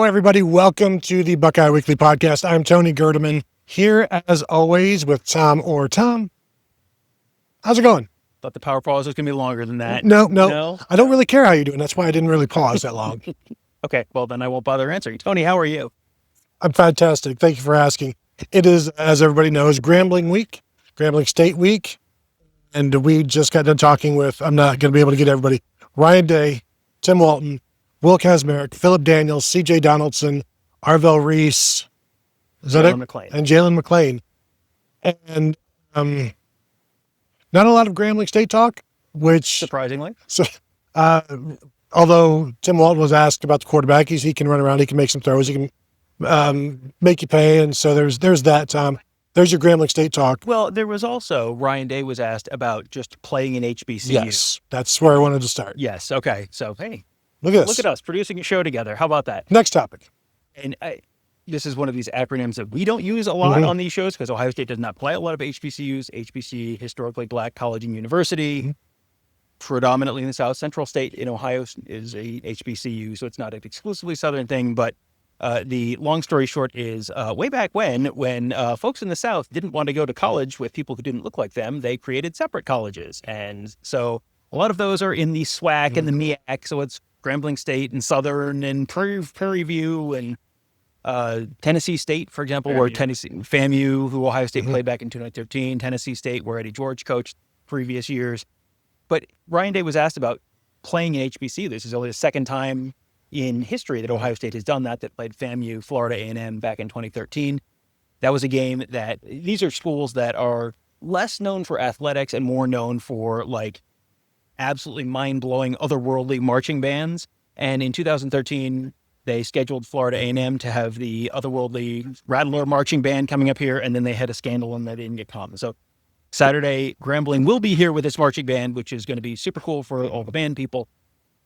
Hello, everybody. Welcome to the Buckeye Weekly Podcast. I'm Tony Gerdeman, here as always with Tom or Tom. How's it going? Thought the power pause was going to be longer than that. No. I don't really care how you're doing. That's why I didn't really pause that long. Okay, well, then I won't bother answering. Tony, how are you? I'm fantastic. Thank you for asking. It is, as everybody knows, Grambling Week, Grambling State Week. And we just got done talking with, I'm not going to be able to get everybody, Ryan Day, Tim Walton, Will Kazmarek, Phillip Daniels, CJ Donaldson, Arvell Reese, is that it? McClain. And Jalen McClain. And not a lot of Grambling State talk, which... Surprisingly. So, although Tim Walton was asked about the quarterback, he can run around, he can make some throws, he can make you pay, and so there's that, Tom. There's your Grambling State talk. Well, there was also, Ryan Day was asked about just playing in HBCUs. Yes, that's where I wanted to start. Yes, okay. So, hey, Look at us producing a show together. How about that? Next topic. And this is one of these acronyms that we don't use a lot on these shows because Ohio State does not play a lot of HBCUs. HBC, historically black college and university, predominantly in the South. Central State in Ohio is a HBCU, so it's not an exclusively Southern thing. But the long story short is way back when folks in the South didn't want to go to college with people who didn't look like them, they created separate colleges. And so a lot of those are in the SWAC and the MEAC, so it's Grambling State and Southern and Prairie View and Tennessee State, for example, where FAMU, who Ohio State played back in 2013, Tennessee State, where Eddie George coached previous years. But Ryan Day was asked about playing in HBC. This is only the second time in history that Ohio State has done that played FAMU, Florida A&M back in 2013. That was a game that, these are schools that are less known for athletics and more known for like absolutely mind-blowing, otherworldly marching bands. And in 2013, they scheduled Florida A&M to have the otherworldly Rattler marching band coming up here, and then they had a scandal and they didn't get caught. So Saturday, Grambling will be here with its marching band, which is going to be super cool for all the band people.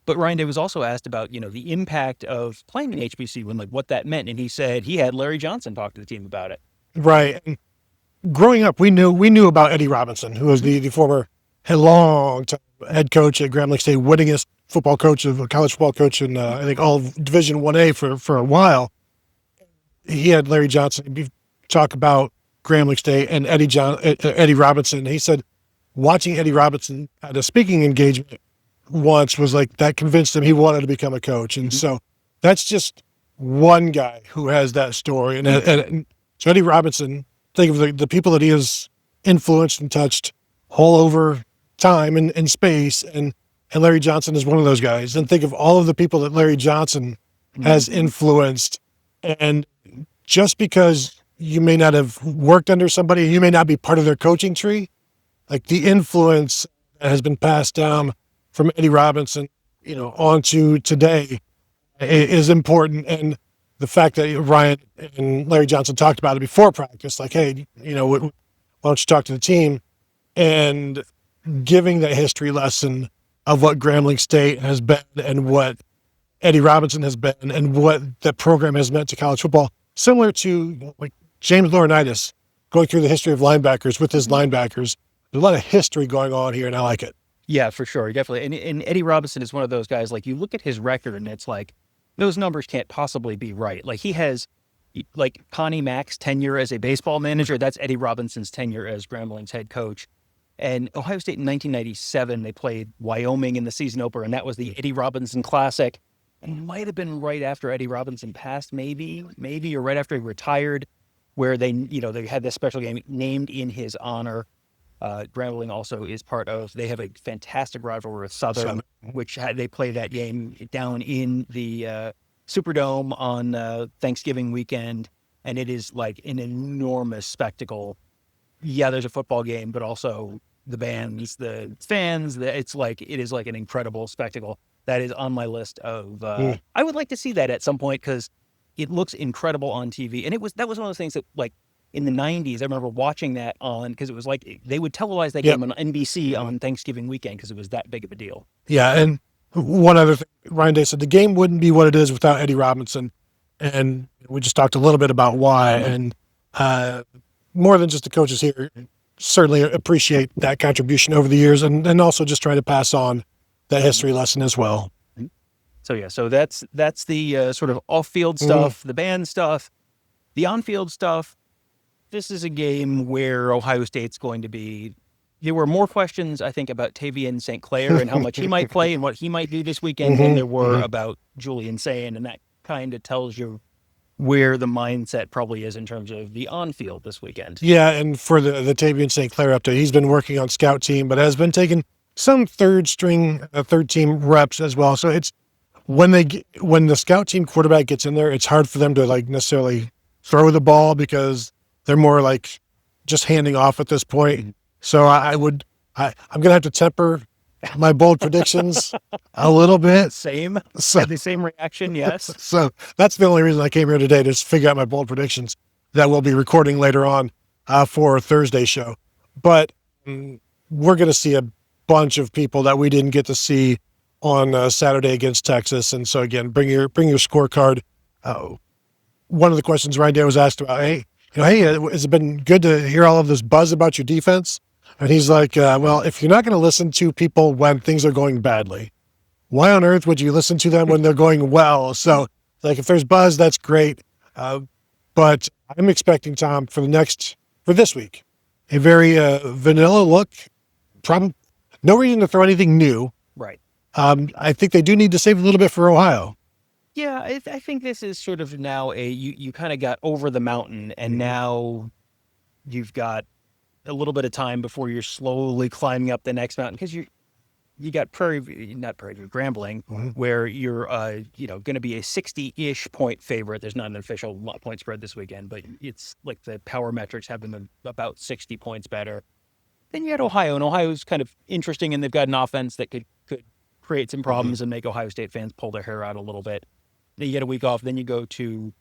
But Ryan Day was also asked about, the impact of playing in HBC and like what that meant. And he said he had Larry Johnson talk to the team about it. Right. And growing up, we knew about Eddie Robinson, who was the former long-time head coach at Grambling State, winningest college football coach in, I think, all of Division 1A for a while. He had Larry Johnson talk about Grambling State and Eddie Robinson. He said watching Eddie Robinson at a speaking engagement once was like that convinced him he wanted to become a coach. And so that's just one guy who has that story. And so Eddie Robinson, think of the people that he has influenced and touched all over time and space. And Larry Johnson is one of those guys. And think of all of the people that Larry Johnson has influenced. And just because you may not have worked under somebody, you may not be part of their coaching tree, like the influence that has been passed down from Eddie Robinson, on to today is important. And the fact that Ryan and Larry Johnson talked about it before practice, like, hey, why don't you talk to the team, and giving that history lesson of what Grambling State has been and what Eddie Robinson has been and what the program has meant to college football, similar to like James Laurinaitis going through the history of linebackers with his linebackers. There's a lot of history going on here, and I like it. Yeah, for sure. Definitely. And Eddie Robinson is one of those guys, like you look at his record and it's like, those numbers can't possibly be right. Like he has like Connie Mack's tenure as a baseball manager. That's Eddie Robinson's tenure as Grambling's head coach. And Ohio State in 1997, they played Wyoming in the season opener, and that was the Eddie Robinson Classic. And it might have been right after Eddie Robinson passed, maybe, or right after he retired, where they had this special game named in his honor. Grambling also is part of, they have a fantastic rivalry with Southern, which they play that game down in the Superdome on Thanksgiving weekend. And it is like an enormous spectacle. Yeah, there's a football game, but also the bands, the fans, it is like an incredible spectacle. That is on my list of, I would like to see that at some point because it looks incredible on TV. And that was one of those things that like, in the 90s, I remember watching that because it was like they would televise that game on NBC on Thanksgiving weekend because it was that big of a deal. Yeah, and one other thing, Ryan Day said the game wouldn't be what it is without Eddie Robinson, and we just talked a little bit about why. And more than just the coaches here, certainly appreciate that contribution over the years, and also just try to pass on that history lesson as well. So that's the sort of off-field stuff, the band stuff, the on-field stuff. This is a game where Ohio State's going to be. There were more questions, I think, about Tavian St. Clair and how much he might play and what he might do this weekend than there were about Julian Sayin, and that kind of tells you where the mindset probably is in terms of the on-field this weekend. Yeah, and for the Tavian St. Clair update, he's been working on scout team, but has been taking some third team reps as well. So it's when the scout team quarterback gets in there, it's hard for them to like necessarily throw the ball because they're more like just handing off at this point. So I'm going to have to temper my bold predictions a little bit. Same. So, the same reaction, yes. So that's the only reason I came here today, to figure out my bold predictions that we'll be recording later on for Thursday's show. But we're going to see a bunch of people that we didn't get to see on Saturday against Texas. And so again, bring your scorecard. One of the questions right there was asked about, hey, has it been good to hear all of this buzz about your defense? And he's like, well, if you're not going to listen to people when things are going badly, why on earth would you listen to them when they're going well? So like if there's buzz, that's great. But I'm expecting, Tom, for this week, a very vanilla look. No reason to throw anything new. Right. I think they do need to save a little bit for Ohio. Yeah, I think this is sort of now you kind of got over the mountain, and now you've got a little bit of time before you're slowly climbing up the next mountain, because you got Grambling, where you're going to be a 60-ish point favorite. There's not an official point spread this weekend, but it's like the power metrics have them about 60 points better. Then you had Ohio, and Ohio's kind of interesting, and they've got an offense that could create some problems and make Ohio State fans pull their hair out a little bit. Then you get a week off. Then you go to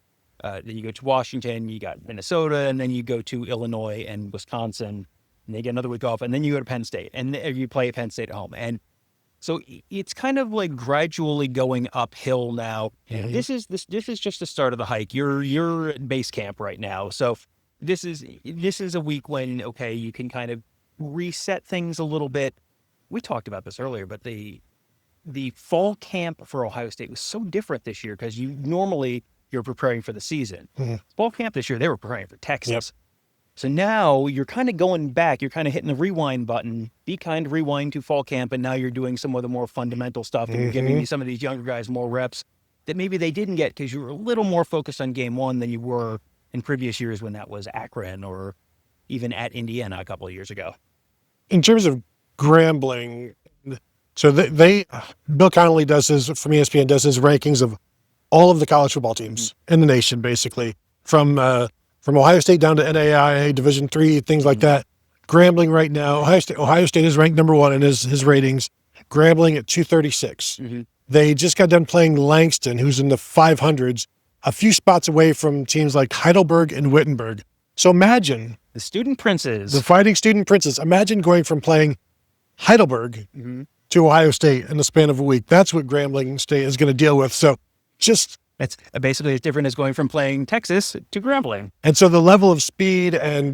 Washington. You got Minnesota, and then you go to Illinois and Wisconsin. And they get another week off, and then you go to Penn State, and you play Penn State at home. And so it's kind of like gradually going uphill now. Mm-hmm. This is just the start of the hike. You're at base camp right now. So this is a week when you can kind of reset things a little bit. We talked about this earlier, but the fall camp for Ohio State was so different this year, because you're preparing for the season. Mm-hmm. Fall camp this year, they were preparing for Texas. Yep. So now you're kind of going back. You're kind of hitting the rewind button. Be kind, rewind to fall camp, and now you're doing some of the more fundamental stuff, and you're giving some of these younger guys more reps that maybe they didn't get because you were a little more focused on game one than you were in previous years when that was Akron or even at Indiana a couple of years ago. In terms of Grambling, so Bill Connolly from ESPN does his rankings of all of the college football teams in the nation, basically, from Ohio State down to NAIA, Division III, things like that. Grambling right now, Ohio State is ranked number one in his ratings. Grambling at 236. Mm-hmm. They just got done playing Langston, who's in the 500s, a few spots away from teams like Heidelberg and Wittenberg. So imagine the Student Princes, the Fighting Student Princes. Imagine going from playing Heidelberg to Ohio State in the span of a week. That's what Grambling State is going to deal with. So it's basically as different as going from playing Texas to Grambling. And so the level of speed and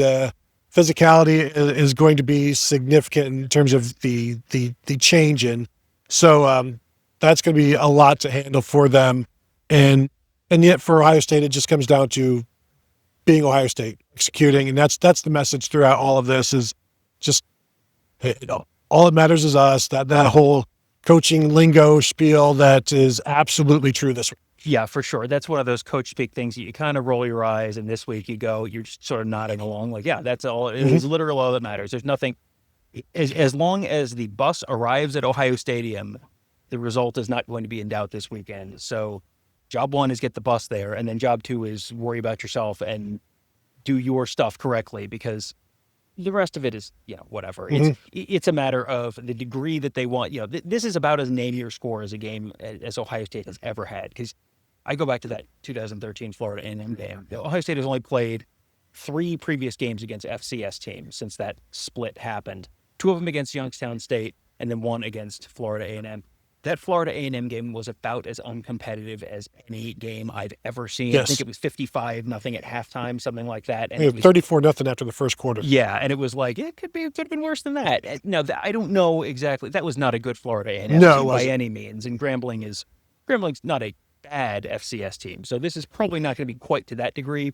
physicality is going to be significant in terms of the change in. So that's going to be a lot to handle for them. And yet for Ohio State, it just comes down to being Ohio State, executing. And that's the message throughout all of this, is just, all that matters is us, that whole coaching lingo spiel that is absolutely true this week. Yeah, for sure. That's one of those coach speak things that you kind of roll your eyes, and this week you're just sort of nodding along like, yeah, that's all. It is literally all that matters. There's nothing. As long as the bus arrives at Ohio Stadium, the result is not going to be in doubt this weekend. So job one is get the bus there, and then job two is worry about yourself and do your stuff correctly, because the rest of it is, whatever. It's a matter of the degree that they want. This is about as nadir score as a game as Ohio State has ever had, because I go back to that 2013 Florida A&M game. Ohio State has only played 3 previous games against FCS teams since that split happened. 2 of them against Youngstown State, and then 1 against Florida A&M. That Florida A&M game was about as uncompetitive as any game I've ever seen. Yes. I think it was 55-0 at halftime, something like that. And it was 34-0 after the first quarter. Yeah, and it was like, it could have been worse than that. Now, I don't know exactly. That was not a good Florida A&M team by any means, and Grambling is Grambling's not a bad FCS team, so this is probably not going to be quite to that degree.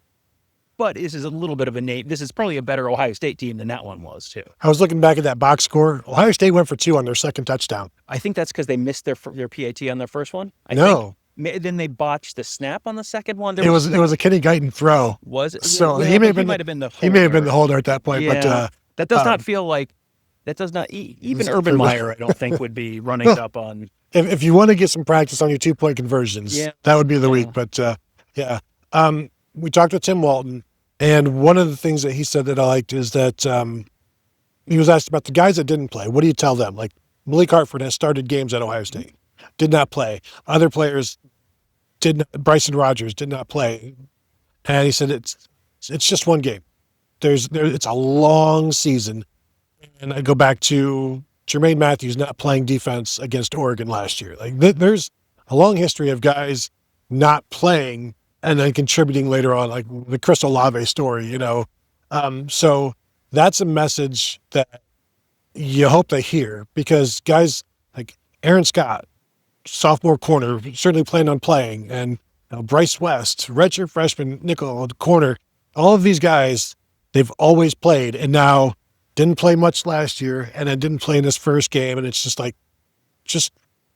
But this is a little bit of a name. This is probably a better Ohio State team than that one was, too. I was looking back at that box score. Ohio State went for 2 on their second touchdown. I think that's because they missed their PAT on their first one. Then they botched the snap on the second one. It was a Kenny Guyton throw. Was it? So well, he may have been the holder. He may have been the holder at that point. Yeah, but that does not feel like that. Does not even Urban Meyer, I don't think, would be running up on. If you want to get some practice on your 2-point conversions, that would be the week. But we talked with Tim Walton. And one of the things that he said that I liked is that he was asked about the guys that didn't play. What do you tell them? Like Malik Hartford has started games at Ohio State, did not play. Other players didn't. Bryson Rogers did not play. And he said it's just one game. It's a long season. And I go back to Jermaine Matthews not playing defense against Oregon last year. Like there's a long history of guys not playing and then contributing later on, like the Chris Olave story, So that's a message that you hope they hear, because guys like Aaron Scott, sophomore corner, certainly planned on playing, and Bryce West, redshirt freshman nickel corner, all of these guys, they've always played, and now didn't play much last year, and then didn't play in this first game, and it's just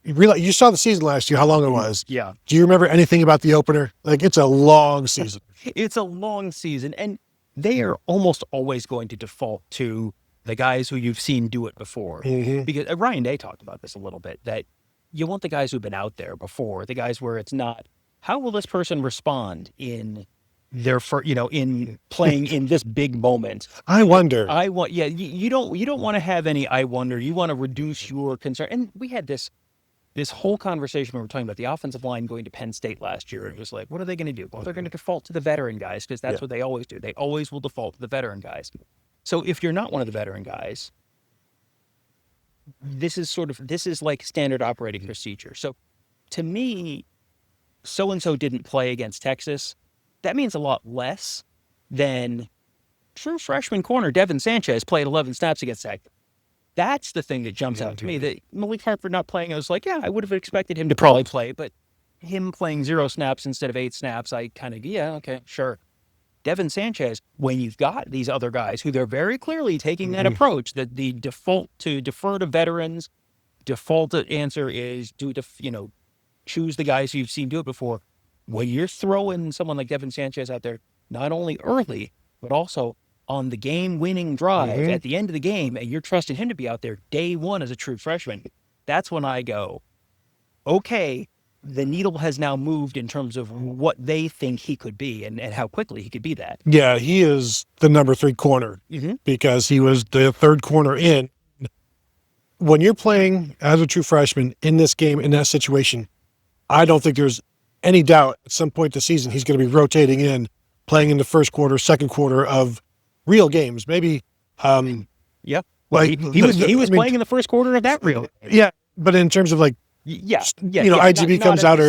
you realize, you saw the season last year, how long it was. Yeah. Do you remember anything about the opener? Like, it's a long season. It's a long season, and they are almost always going to default to the guys who you've seen do it before. Mm-hmm. Because Ryan Day talked about this a little bit, that you want the guys who've been out there before, the guys where it's not, how will this person respond in their in playing in this big moment? I wonder. You don't want to have any I wonder. You want to reduce your concern. And we had this whole conversation when we were talking about the offensive line going to Penn State last year. It was like, what are they going to do? Well, they're going to default to the veteran guys, because that's what they always do. They always will default to the veteran guys. So if you're not one of the veteran guys, this is like standard operating procedure. So to me, so-and-so didn't play against Texas. That means a lot less than true freshman corner Devin Sanchez played 11 snaps against Texas. That's the thing that jumps out to me. That Malik Hartford not playing, I was like, I would have expected him to probably play, but him playing 0 snaps instead of 8 snaps, I kind of, okay, sure. Devin Sanchez, when you've got these other guys who they're very clearly taking that approach, that the default to defer to veterans, default answer is choose the guys who you've seen do it before. When you're throwing someone like Devin Sanchez out there, not only early, but also on the game-winning drive at the end of the game, and you're trusting him to be out there day one as a true freshman, that's when I go, okay, the needle has now moved in terms of what they think he could be and how quickly he could be that. Yeah, he is the number 3 corner because he was the 3rd corner in. When you're playing as a true freshman in this game, in that situation, I don't think there's any doubt at some point this season he's going to be rotating in, playing in the first quarter, second quarter of real games. Maybe, yeah. Well, he was playing in the first quarter of that real. Yeah, but in terms of IGB comes out,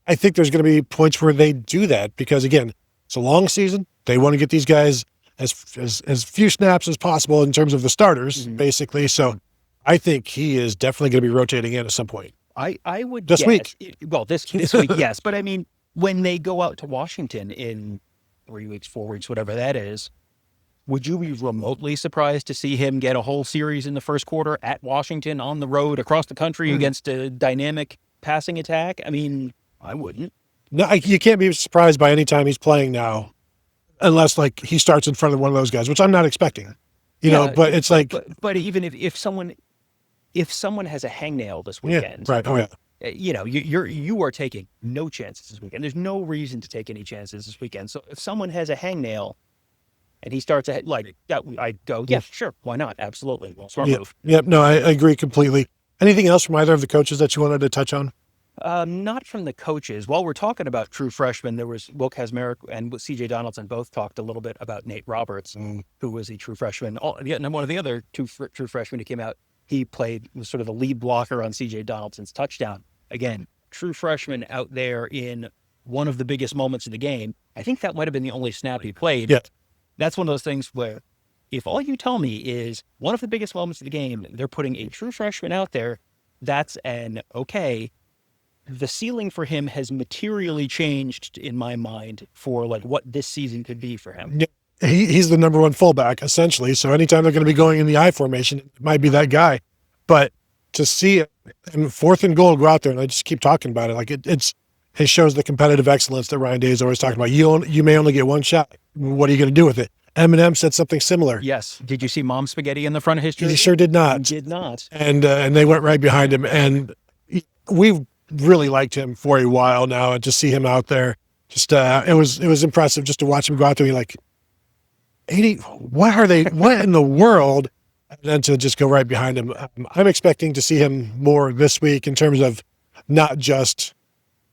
I think there's going to be points where they do that because again, it's a long season. They want to get these guys as few snaps as possible in terms of the starters, basically. So, I think he is definitely going to be rotating in at some point. I would this week. This week, yes. But I mean, when they go out to Washington in 3 weeks, 4 weeks, whatever that is, would you be remotely surprised to see him get a whole series in the first quarter at Washington on the road across the country against a dynamic passing attack? I mean, I wouldn't. No, you can't be surprised by any time he's playing now, unless he starts in front of one of those guys, which I'm not expecting. But it's like, but even if someone has a hangnail this weekend, right? Oh yeah. You are taking no chances this weekend. There's no reason to take any chances this weekend. So if someone has a hangnail and he starts ahead, I go, yeah, sure, why not? Absolutely, smart move. Yep, no, I agree completely. Anything else from either of the coaches that you wanted to touch on? Not from the coaches. While we're talking about true freshmen, there was Will Kazmarek and CJ Donaldson both talked a little bit about Nate Roberts, who was a true freshman. And one of the other two true freshmen who came out, he was sort of the lead blocker on CJ Donaldson's touchdown. Again, true freshman out there in one of the biggest moments of the game. I think that might have been the only snap he played. Yeah. That's one of those things where if all you tell me is one of the biggest moments of the game, they're putting a true freshman out there, that's an okay. the ceiling for him has materially changed in my mind for like what this season could be for him. Yeah. He's the number one fullback, essentially. So anytime they're going to be going in the I formation, it might be that guy. But to see it, and 4th and goal, go out there, and I just keep talking about it. Like it shows the competitive excellence that Ryan Day is always talking about. You may only get one shot. What are you going to do with it? Eminem said something similar. Yes. Did you see Mom Spaghetti in the front of his jersey? He sure did not. He did not. And they went right behind him. And we've really liked him for a while now. And to see him out there, just it was impressive just to watch him go out there and be like, 80, what in the world? And then to just go right behind him. I'm expecting to see him more this week in terms of not just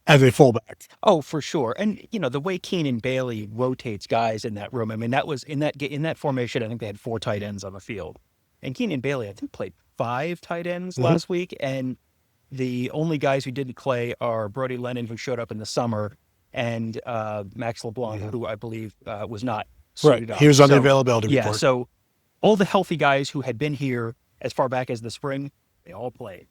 as a fullback. Oh, for sure. And, the way Keenan Bailey rotates guys in that room, I mean, that was in that formation, I think they had 4 tight ends on the field. And Keenan Bailey, I think, played 5 tight ends last week. And the only guys who didn't play are Brody Lennon, who showed up in the summer, and Max LeBlanc, who I believe was not suited up. He was on the availability report. Yeah, so all the healthy guys who had been here as far back as the spring, they all played.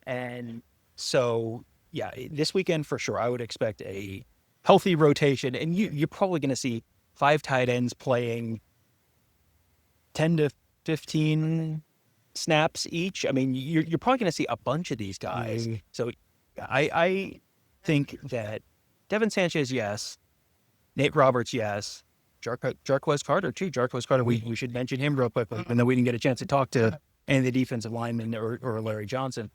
And so, yeah, this weekend for sure, I would expect a healthy rotation. And you're probably going to see 5 tight ends playing 10 to 15 snaps each. I mean, you're probably going to see a bunch of these guys. So I think that Devin Sanchez, yes. Nate Roberts, yes. Jarquez Carter, too. Jarquez Carter, we should mention him real quickly, even though we didn't get a chance to talk to any of the defensive linemen or Larry Johnson.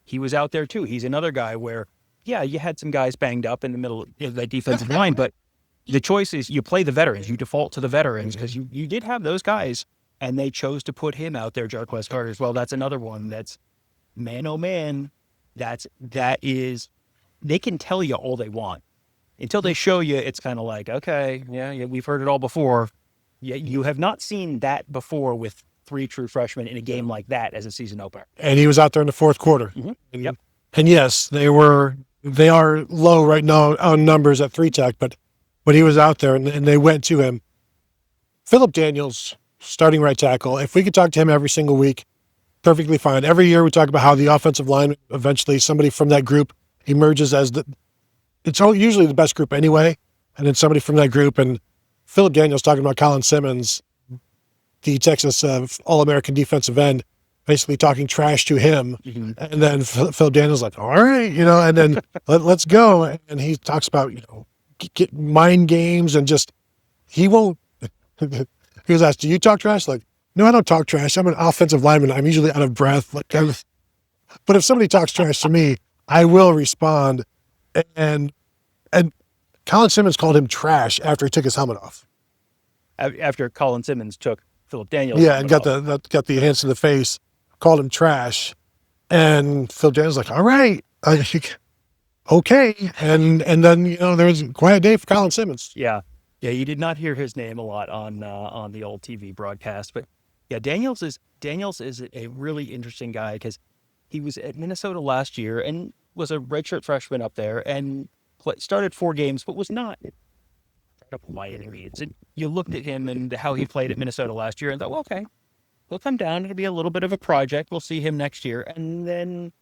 He was out there, too. He's another guy where, yeah, you had some guys banged up in the middle of that defensive line, but the choice is you play the veterans. You default to the veterans because you did have those guys, and they chose to put him out there, Jarquez Carter, as well. That's another one that's, man, oh, man, that is, they can tell you all they want. Until they show you, it's kind of like, okay, yeah, we've heard it all before. Yeah, you have not seen that before with 3 true freshmen in a game like that as a season opener. And he was out there in the 4th quarter. Yep. And yes, they are low right now on numbers at 3-tech, but he was out there and they went to him. Phillip Daniels, starting right tackle. If we could talk to him every single week, perfectly fine. Every year we talk about how the offensive line, eventually somebody from that group emerges as it's usually the best group anyway, and then somebody from that group. And Phillip Daniels talking about Colin Simmons, the Texas All-American defensive end, basically talking trash to him. And then Phillip Daniels like, all right, and then let's go. And he talks about, get mind games and just, he won't. He was asked, do you talk trash? Like, no, I don't talk trash. I'm an offensive lineman. I'm usually out of breath. But if somebody talks trash to me, I will respond. And Colin Simmons called him trash after he took his helmet off. After Colin Simmons took Phillip Daniels. Yeah, and got the hands to the face, called him trash. And Phil Daniels like, all right, okay. And then, there was a quiet day for Colin Simmons. Yeah. Yeah, you did not hear his name a lot on the old TV broadcast. But yeah, Daniels is a really interesting guy because he was at Minnesota last year and was a redshirt freshman up there and started 4 games, but was not by any means. And you looked at him and how he played at Minnesota last year and thought, well, okay, he'll come down. It'll be a little bit of a project. We'll see him next year. And then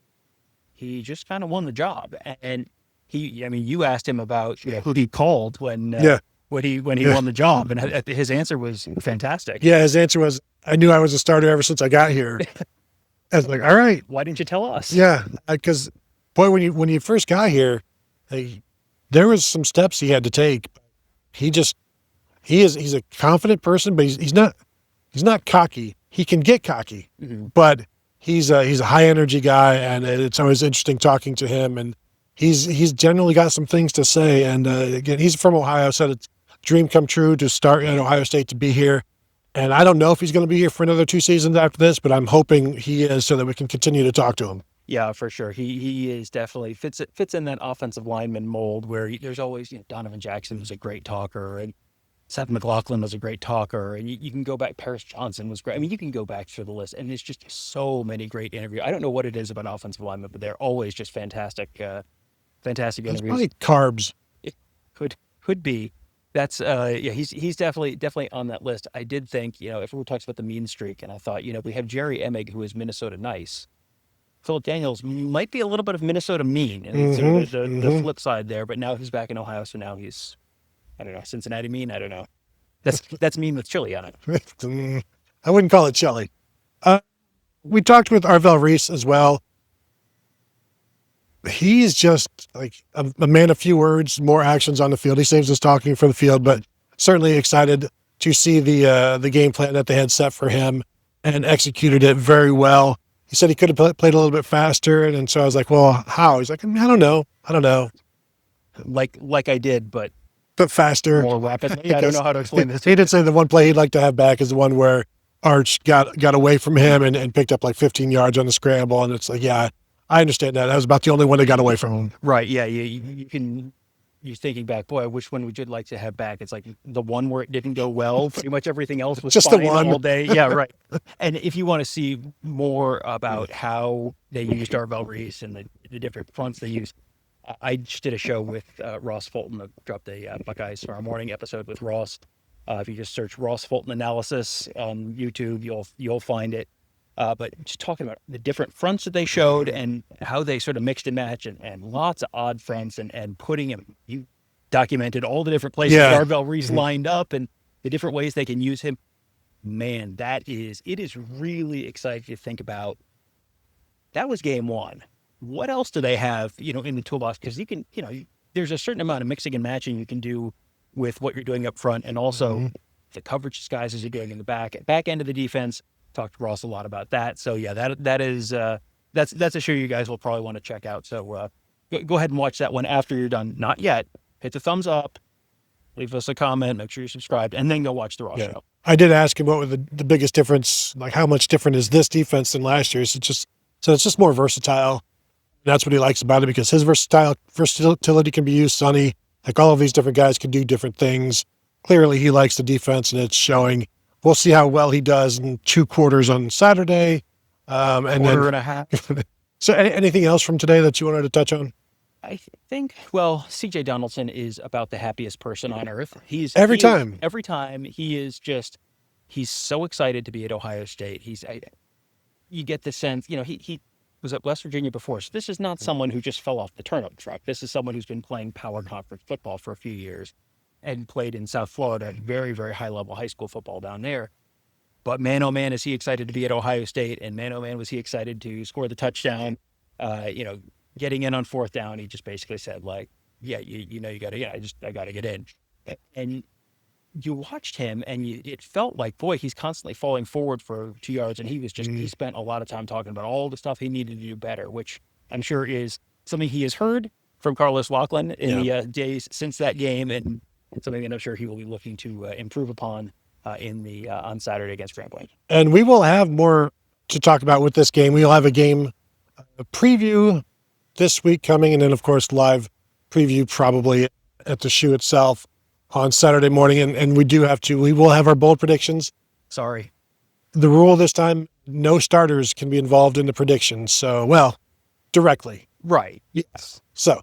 he just kind of won the job. And you asked him about who he called when he won the job, and his answer was fantastic. Yeah, his answer was, I knew I was a starter ever since I got here. I was like, all right. Why didn't you tell us? Yeah, because, boy, when you first got here, there was some steps he had to take. He's a confident person, but he's not cocky. He can get cocky, but he's a high energy guy, and it's always interesting talking to him. And he's generally got some things to say. And again, he's from Ohio, said it's a dream come true to start at Ohio State, to be here. And I don't know if he's going to be here for another 2 seasons after this, but I'm hoping he is so that we can continue to talk to him. Yeah, for sure. He is definitely fits in that offensive lineman mold where there's always, Donovan Jackson was a great talker, and Seth McLaughlin was a great talker, and you can go back. Paris Johnson was great. I mean, you can go back through the list, and there's just so many great interviews. I don't know what it is about offensive linemen, but they're always just fantastic interviews. It's probably carbs. It could be. That's he's definitely on that list. I did think, everyone talks about the mean streak, and I thought, we have Jerry Emig, who is Minnesota nice. Phillip Daniels might be a little bit of Minnesota mean, and sort of the flip side there. But now he's back in Ohio, so now he's, I don't know, Cincinnati mean. I don't know. That's mean with chili on it. I wouldn't call it chili. We talked with Arvell Reese as well. He's just like a man of few words, more actions on the field. He saves us talking for the field, but certainly excited to see the game plan that they had set for him and executed it very well. He said he could have played a little bit faster, and so I was like, well, how? He's like, I don't know. Like I did, but faster. More rapidly. I don't know how to explain this. He did say the one play he'd like to have back is the one where Arch got away from him and picked up like 15 yards on the scramble, and it's like, yeah, I understand that. That was about the only one that got away from him. Right, yeah, you're thinking back, boy, which one would you like to have back? It's like the one where it didn't go well. Pretty much everything else was just fine the one all day. Yeah, right. And if you want to see more about how they used Arvell Reese and the different fronts they used, I just did a show with Ross Fulton. I dropped a Buckeyes Tomorrow Morning episode with Ross. If you just search Ross Fulton analysis on YouTube, you'll find it. But just talking about the different fronts that they showed and how they sort of mixed and matched and lots of odd fronts and putting him. You documented all the different places Arvell Reese lined up and the different ways they can use him. Man, it is really exciting to think about. That was game one. What else do they have, in the toolbox? Because you can, there's a certain amount of mixing and matching you can do with what you're doing up front, and also the coverage disguises you're doing in the back end of the defense. Talked to Ross a lot about that. So yeah, that's a show you guys will probably want to check out. So go ahead and watch that one after you're done. Not yet. Hit the thumbs up, leave us a comment, make sure you're subscribed, and then go watch the Ross show. I did ask him what was the biggest difference, like how much different is this defense than last year's. It's just more versatile. That's what he likes about it, because his versatility can be used. Sonny, like all of these different guys can do different things. Clearly he likes the defense, and it's showing. We'll see how well he does in 2 quarters on Saturday. Quarter and a half. So anything else from today that you wanted to touch on? I think, C.J. Donaldson is about the happiest person on earth. Every time he is just, he's so excited to be at Ohio State. You get the sense, he was at West Virginia before. So this is not someone who just fell off the turnip truck. This is someone who's been playing power conference football for a few years and played in South Florida, very, very high-level high school football down there. But man, oh man, is he excited to be at Ohio State, and man, oh man, was he excited to score the touchdown. Getting in on 4th down, he just basically said, like, yeah, you got to, I got to get in. And you watched him, and it felt like, boy, he's constantly falling forward for 2 yards, and he spent a lot of time talking about all the stuff he needed to do better, which I'm sure is something he has heard from Carlos Loughlin in the days since that game, and something that I'm sure he will be looking to improve upon on Saturday against Grambling. And we will have more to talk about with this game. We'll have a game preview this week coming, and then, of course, live preview probably at the shoe itself on Saturday morning. And we will have our bold predictions. Sorry. The rule this time, no starters can be involved in the predictions. So, directly. Right. Yes. So,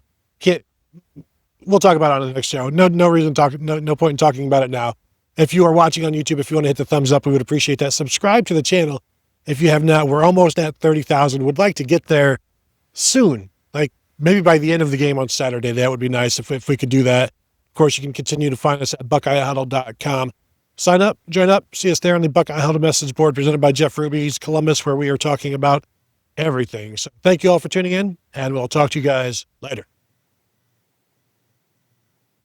we'll talk about it on the next show. No reason to talk. No point in talking about it now. If you are watching on YouTube, if you want to hit the thumbs up, we would appreciate that. Subscribe to the channel if you have not. We're almost at 30,000. Would like to get there soon. Like maybe by the end of the game on Saturday. That would be nice if we could do that. Of course, you can continue to find us at BuckeyeHuddle.com. Sign up, join up, see us there on the Buckeye Huddle message board presented by Jeff Ruby's Columbus, where we are talking about everything. So thank you all for tuning in, and we'll talk to you guys later.